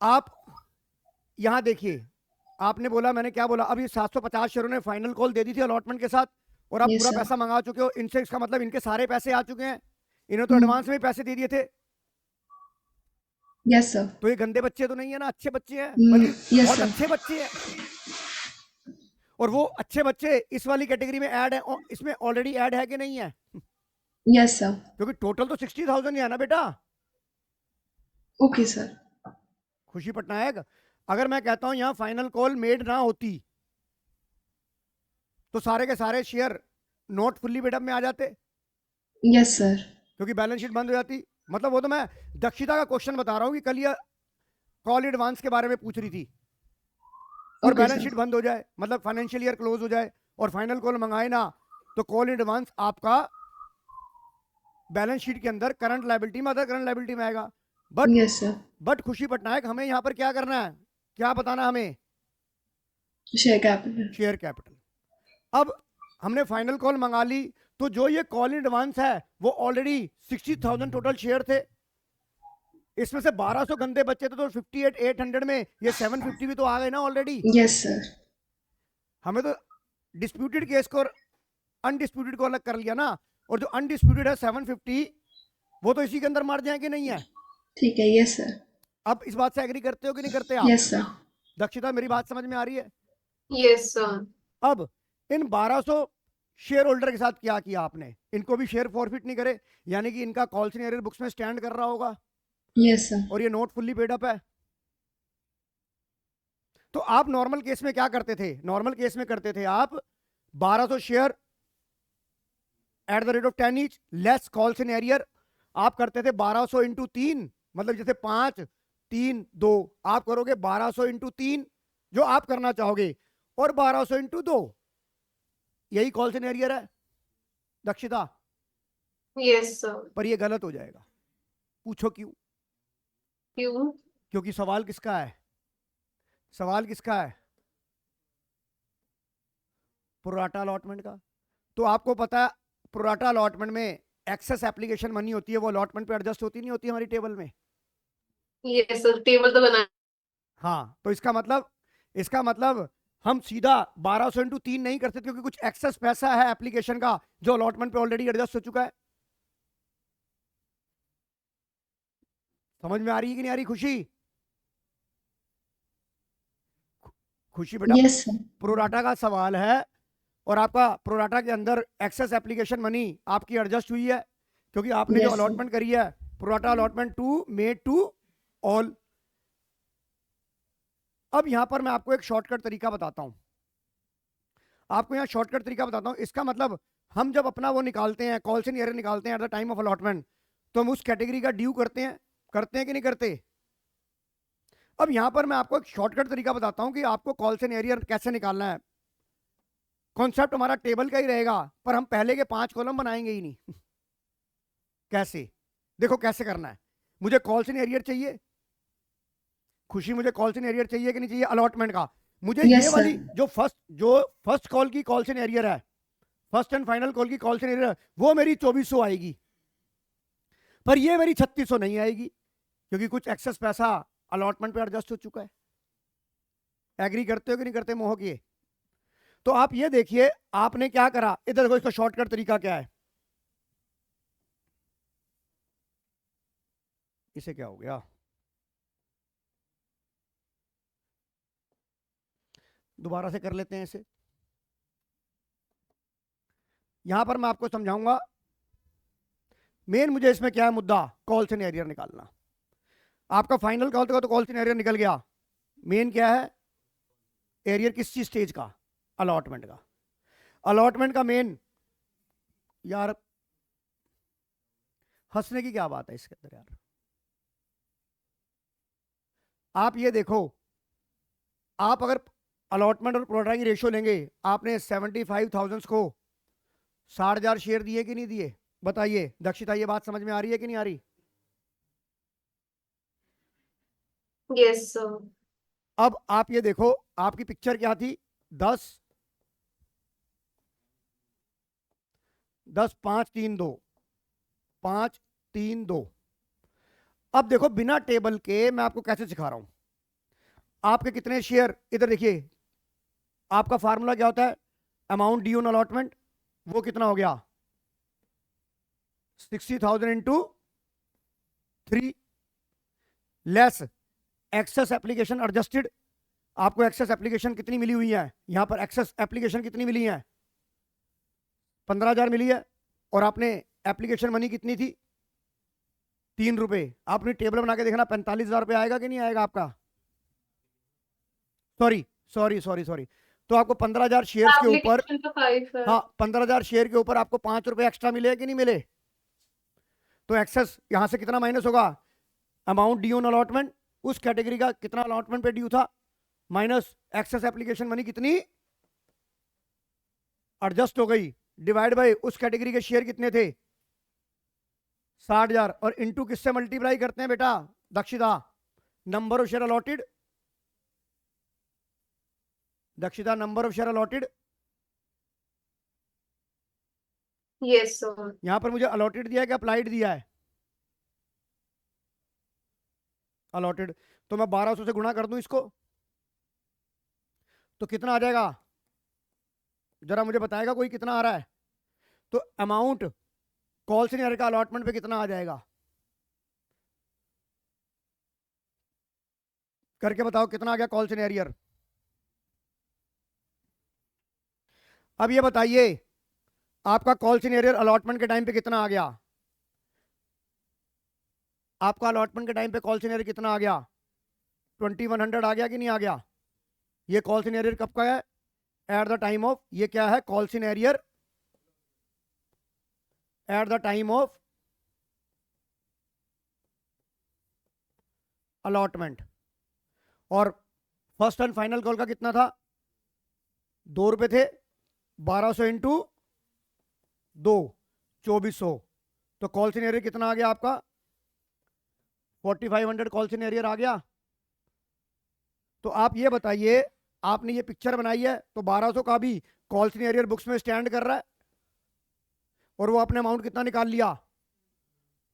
आप यहां देखिए, आपने बोला, मैंने क्या बोला, अब ये 750 शेयरों ने फाइनल कॉल दे दी थी अलॉटमेंट के साथ और आप Yes, पूरा sir. पैसा मंगा चुके हो इनसे. इसका मतलब इनके सारे पैसे आ चुके हैं. इन्होंने तो एडवांस में पैसे दे दिए थे. Yes sir. तो ये गंदे बच्चे तो नहीं है ना, अच्छे बच्चे हैं. Yes, बहुत sir. अच्छे बच्चे हैं. और वो अच्छे बच्चे इस वाली कैटेगरी में ऐड है, और इसमें ऑलरेडी ऐड है कि नहीं है? Yes sir. क्योंकि टोटल तो 60,000 ही है ना बेटा। Okay sir. खुशी पटनायक, अगर मैं कहता हूं यहां फाइनल कॉल मेड ना होती तो सारे के सारे share not fully paid up में आ जाते, यस सर। क्योंकि बैलेंस शीट बंद हो जाती। मतलब वो तो मैं दक्षिता का क्वेश्चन बता रहा हूं कि कल ये कॉल एडवांस के बारे में पूछ रही थी, और ओके बैलेंस सर। शीट बंद हो जाए, मतलब फाइनेंशियल ईयर क्लोज हो जाए और फाइनल कॉल मंगाए ना, तो कॉल एडवांस आपका बैलेंस शीट के अंदर करंट लायबिलिटी में, अदर करंट लायबिलिटी में आएगा। But yes sir. खुशी पटनायक, हमें यहां पर क्या करना है, क्या बताना हमें? Share capital. Share capital. अब हमने फाइनल कॉल मंगा ली, तो जो ये कॉल इन एडवांस है वो ऑलरेडी 60,000 टोटल शेयर थे, इसमें से 1200 गंदे बच्चे थे, तो 58,800 में ये 750 भी तो आ गए ना ऑलरेडी। Yes sir. हमें तो डिस्प्यूटेड केस को और अनडिस्प्यूटेड को अलग कर लिया ना, और जो अनडिस्प्यूटेड है 750, वो तो इसी के अंदर मार जाएंगे, नहीं है? ठीक है। Yes sir. अब इस बात से एग्री करते हो कि नहीं करते आप? Yes sir. दक्षिता, मेरी बात समझ में आ रही है? Yes sir. अब इन 1200 शेयर होल्डर के साथ क्या किया आपने? इनको भी शेयर फॉरफिट नहीं करे, यानी कि इनका कॉल सिनेरियो बुक्स में स्टैंड कर रहा होगा, यस सर। और ये नोट फुल्ली पेड अप है। तो आप नॉर्मल केस में क्या करते थे? नॉर्मल केस में करते थे आप 1200 share at the rate of 10 each less call in arrear, आप करते थे 1200 इंटू 3, मतलब जैसे 5 3 2, आप करोगे 1200 इंटू 3 जो आप करना चाहोगे, और 1200 इंटू 2, यही कॉल सिनेरियर है दक्षिता। Yes sir. पर ये गलत हो जाएगा। पूछो क्यों? क्यों? क्योंकि सवाल किसका है? सवाल किसका है? प्रोराटा अलॉटमेंट का। तो आपको पता है प्रोराटा अलॉटमेंट में एक्सेस एप्लीकेशन मनी होती है, वो अलॉटमेंट पे एडजस्ट होती नहीं होती हमारी टेबल में? यस सर, टेबल तो बना। हाँ, तो इसका मतलब हम सीधा 1200 इंटू 3 नहीं करते, क्योंकि कुछ एक्सेस पैसा है एप्लीकेशन का जो अलॉटमेंट पे ऑलरेडी एडजस्ट हो चुका है। समझ में आ रही है कि नहीं आ रही खुशी? खुशी बेटा, यस सर। प्रोराटा का सवाल है, और आपका प्रोराटा के अंदर एक्सेस एप्लीकेशन मनी आपकी एडजस्ट हुई है, क्योंकि आपने जो यस सर। अलॉटमेंट करी है pro rata allotment to made to all. अब यहां पर मैं आपको एक शॉर्टकट तरीका बताता हूं, इसका मतलब हम जब अपना वो निकालते हैं, कॉल इन एरियर निकालते हैं at the time of allotment, तो हम उस कैटेगरी का ड्यू करते हैं कि नहीं करते? अब यहां पर मैं आपको एक शॉर्टकट तरीका बताता हूं कि आपको कॉल इन एरियर कैसे निकालना है। कॉन्सेप्ट हमारा टेबल का ही रहेगा, पर हम पहले के 5 कॉलम बनाएंगे ही नहीं। कैसे? देखो कैसे करना है। मुझे कॉल इन एरियर चाहिए, खुशी मुझे कॉल इन एरियर चाहिए कि नहीं चाहिए अलॉटमेंट का? मुझे यस ये सर। वाली जो फर्स्ट कॉल की कॉल इन एरियर है, फर्स्ट एंड फाइनल कॉल की कॉल इन एरियर, वो मेरी 2400 आएगी, पर ये मेरी 3600 नहीं आएगी, क्योंकि कुछ एक्सेस पैसा अलॉटमेंट पे एडजस्ट हो चुका है। एग्री करते हो कि नहीं करते मोह किए? तो आप ये देखिए आपने क्या करा, इधर देखो इसका शॉर्टकट तरीका क्या है। इसे क्या हो गया, दोबारा से कर लेते हैं इसे। यहां पर मैं आपको समझाऊंगा। मेन मुझे इसमें क्या है मुद्दा, कॉल इन एरियर निकालना। आपका फाइनल कॉल तो कॉल इन एरियर निकल गया, मेन क्या है? एरियर किस चीज स्टेज का? अलॉटमेंट का। अलॉटमेंट का मेन, यार हंसने की क्या बात है इसके अंदर यार? आप ये देखो, आप अगर अलॉटमेंट और प्रोडक्ट की रेशियो लेंगे, आपने 75,000 को 60,000 शेयर दिए कि नहीं दिए? बताइए दक्षिता, ये बात समझ में आ रही है कि नहीं आ रही? Yes sir. अब आप ये देखो, आपकी पिक्चर क्या थी? 10 10 5 3 2 5 3 2। अब देखो बिना टेबल के मैं आपको कैसे सिखा रहा हूं। आपके कितने शेयर, इधर देखिए, आपका फार्मूला क्या होता है? अमाउंट ड्यू ऑन अलॉटमेंट, वो कितना हो गया? 60,000 into 3 less excess application adjusted, आपको एक्सेस एप्लीकेशन कितनी मिली हुई है, यहां पर एक्सेस एप्लीकेशन कितनी मिली है, 15,000 मिली है। और आपने एप्लीकेशन मनी कितनी थी, 3 रुपए। आपने टेबल बना के देखना 45,000 रुपये आएगा कि नहीं आएगा आपका। सॉरी सॉरी सॉरी सॉरी, तो आपको 15,000 शेयर्स के ऊपर, एप्लीकेशन तो 5 है। हाँ 15,000 शेयर के ऊपर आपको 5 रुपए एक्स्ट्रा मिले कि नहीं मिले। तो एक्सेस यहां से कितना माइनस होगा, अमाउंट ड्यू ऑन अलॉटमेंट, उस कैटेगरी का कितना अलॉटमेंट पे ड्यू था, माइनस एक्सेस एप्लीकेशन मनी कितनी एडजस्ट हो गई, डिवाइड बाय उस कैटेगरी के शेयर कितने थे 60,000, और इनटू किससे मल्टीप्लाई करते हैं बेटा Dakshita, number of share allotted, Dakshita number of share allotted. Yes sir. यहां पर मुझे अलॉटेड दिया है कि अप्लाइड दिया है, अलॉटेड। तो मैं 1200 से गुणा कर दूं इसको, तो कितना आ जाएगा, जरा मुझे बताएगा कोई कितना आ रहा है। तो अमाउंट कॉल सीनियर का अलॉटमेंट पे कितना आ जाएगा, करके बताओ कितना आ गया कॉल सीनियर। अब ये बताइए आपका कॉल सीनियर अलॉटमेंट के टाइम पे कितना आ गया, आपका अलॉटमेंट के टाइम पे कॉल सीनियर कितना आ गया, 2100 आ गया कि नहीं आ गया। ये कॉल सीनियर कब का है, एट द टाइम ऑफ, ये क्या है call senior at the time of allotment. और फर्स्ट एंड फाइनल कॉल का कितना था, 2 रुपए थे, 1200 इंटू 2, 2400। तो कॉल सीनियर कितना आ गया आपका, 4500 कॉल सीनियर आ गया। तो आप ये बताइए, आपने ये पिक्चर बनाई है तो 1200 का भी कॉल सीनियर बुक्स में स्टैंड कर रहा है, और वो आपने अमाउंट कितना निकाल लिया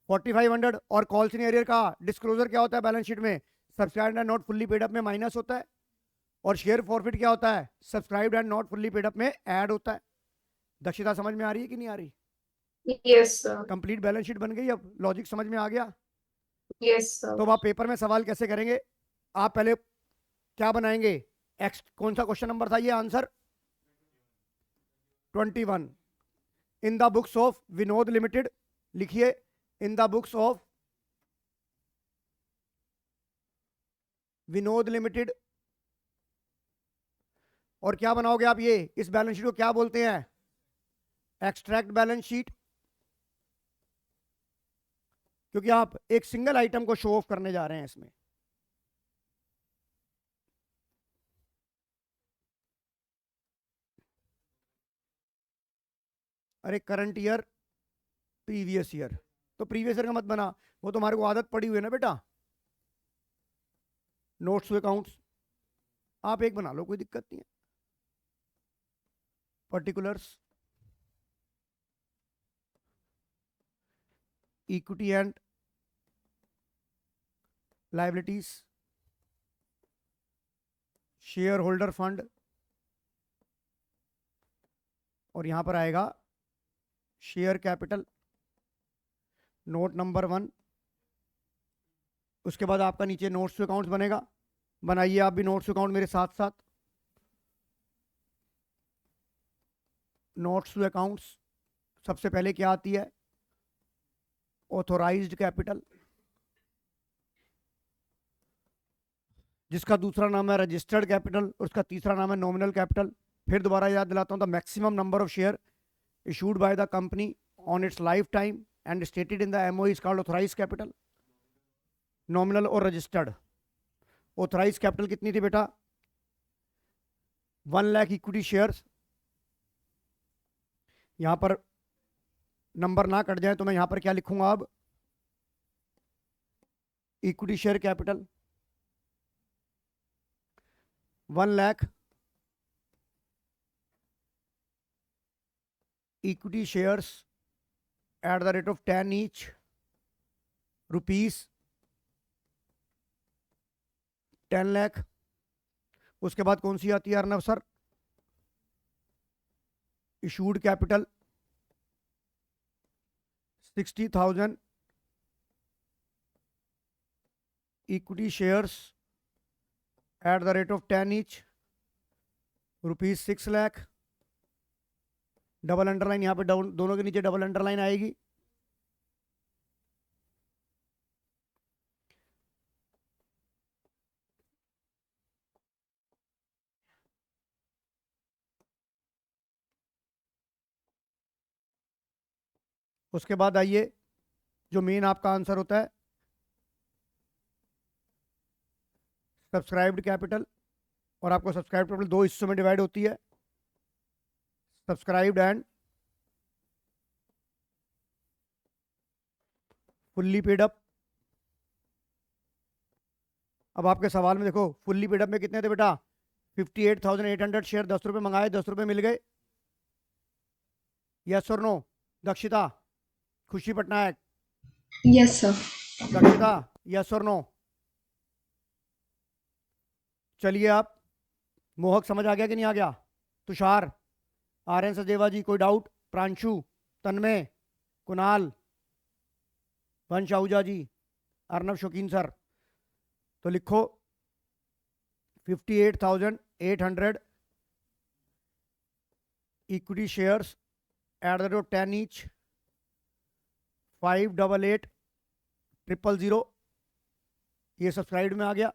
4500। और कॉल सीनियर का डिस्क्लोजर क्या होता है बैलेंस शीट में, subscribed and not fully paid up में माइनस होता है, और शेयर फॉरफिट क्या होता है, subscribed and not fully paid up में ऐड होता है। दक्षिता समझ में आ रही है कि नहीं आ रही, yes sir. Complete balance sheet बन गई, अब लॉजिक समझ में आ गया। Yes sir. तो अब आप पेपर में सवाल कैसे करेंगे, आप पहले क्या बनाएंगे, एक्स कौन सा क्वेश्चन नंबर था ये, answer 21, in the books of Vinod limited, लिखिए in the books of Vinod limited. और क्या बनाओगे आप, ये इस बैलेंस शीट को क्या बोलते हैं, एक्सट्रैक्ट बैलेंस शीट, क्योंकि आप एक सिंगल आइटम को शो ऑफ करने जा रहे हैं इसमें। अरे करंट ईयर प्रीवियस ईयर, तो प्रीवियस ईयर का मत बना, वो तुम्हारे को आदत पड़ी हुई है ना बेटा, नोट्स टू अकाउंट्स आप एक बना लो, कोई दिक्कत नहीं है। Particulars, equity and liabilities, share holder fund, और यहां पर आएगा शेयर कैपिटल, नोट नंबर 1। उसके बाद आपका नीचे नोट्स टू अकाउंट्स बनेगा, बनाइए आप भी नोट्स टू अकाउंट मेरे साथ साथ। नोट्स टू अकाउंट्स सबसे पहले क्या आती है, ऑथोराइज्ड कैपिटल, जिसका दूसरा नाम है रजिस्टर्ड कैपिटल, उसका तीसरा नाम है नॉमिनल कैपिटल। फिर दोबारा याद दिलाता हूं, the maximum number of share issued by the company on it's life time and stated in the MoE is called authorised capital. Nominal और रजिस्टर्ड, ऑथराइज कैपिटल कितनी थी बेटा, 1 लाख इक्विटी शेयर्स। यहां पर नंबर ना कट जाए तो मैं यहां पर क्या लिखूंगा, अब equity share capital 1 lakh equity shares at the rate of 10 each rupees, 10 lakh. उसके बाद कौन सी आती है Arnab sir, issued capital 60,000 equity shares at the rate of 10 each, ₹6 lakh. Double underline यहाँ पे डाउन, दोनों के नीचे डबल अंडरलाइन आएगी। उसके बाद आइए जो मेन आपका आंसर होता है, सब्सक्राइब्ड कैपिटल। और आपको सब्सक्राइब कैपिटल दो हिस्सों में डिवाइड होती है, subscribed and fully paid up. अब आपके सवाल में देखो, फुल्ली पेड अप में कितने थे बेटा? 58,800 शेयर, 10 रुपये मंगाए, 10 रुपये मिल गए। यस और नो? दक्षिता, खुशी Patnaik, yes sir. Dakshita, yes और नो? चलिए आप, मोहक समझ आ गया कि नहीं आ गया? तुषार, आर्यन सचदेवा जी, कोई डाउट? प्रांशु, तन्मय, कुणाल, वंश आहूजा जी, अर्नब शौकीन सर। तो लिखो 58,800 equity shares at the rate of 10 each, 588,000। ये सब्सक्राइब में आ गया।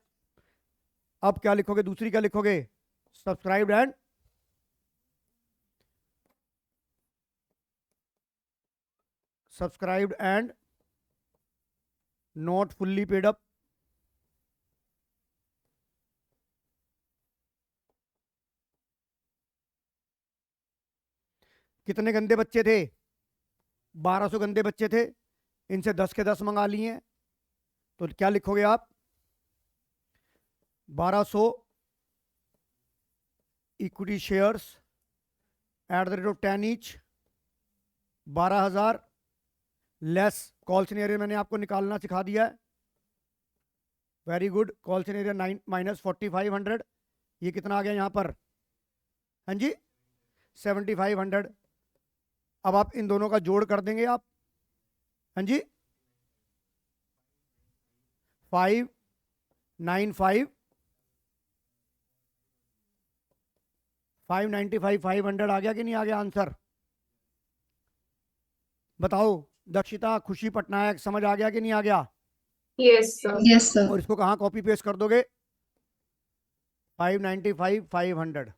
अब क्या लिखोगे? दूसरी क्या लिखोगे? Subscribed and not fully paid up. कितने गंदे बच्चे थे? 1200 गंदे बच्चे थे, इनसे 10 के 10 मंगा लिए हैं। तो क्या लिखोगे आप? 1200 equity shares at the rate of 10 each, 12,000 less call scenario मैंने आपको निकालना सिखा दिया है। Very good. कॉल सिनेरियो -4500, ये कितना आ गया यहाँ पर? हाँ जी, 7500। अब आप इन दोनों का जोड़ कर देंगे आप। हाँ जी, 595 595 आ गया कि नहीं आ गया आंसर? बताओ दक्षिता, खुशी पटनायक, समझ आ गया कि नहीं आ गया? Yes sir. Yes sir. और इसको कहाँ कॉपी पेस्ट कर दोगे? 595 500।